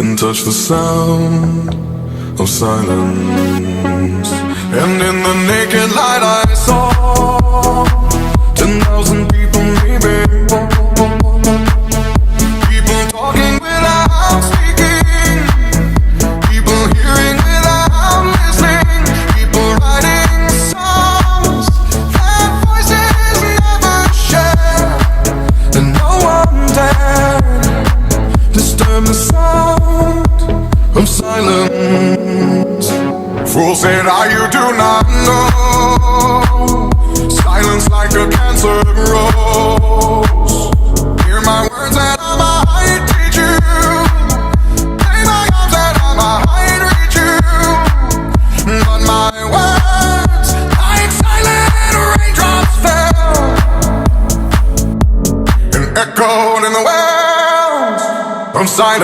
and touch the sound of silence. And in the naked light I saw 10,000 people maybe, people talking without speaking, people hearing without listening, people writing songs that voices never share, and no one dared disturb the sound of silence. Fool said, you do not know. Silence like a cancer grows. Hear my words that I might teach you. Play my arms that I might reach you. But my words, like silent raindrops, fell and echoed in the wells of silence.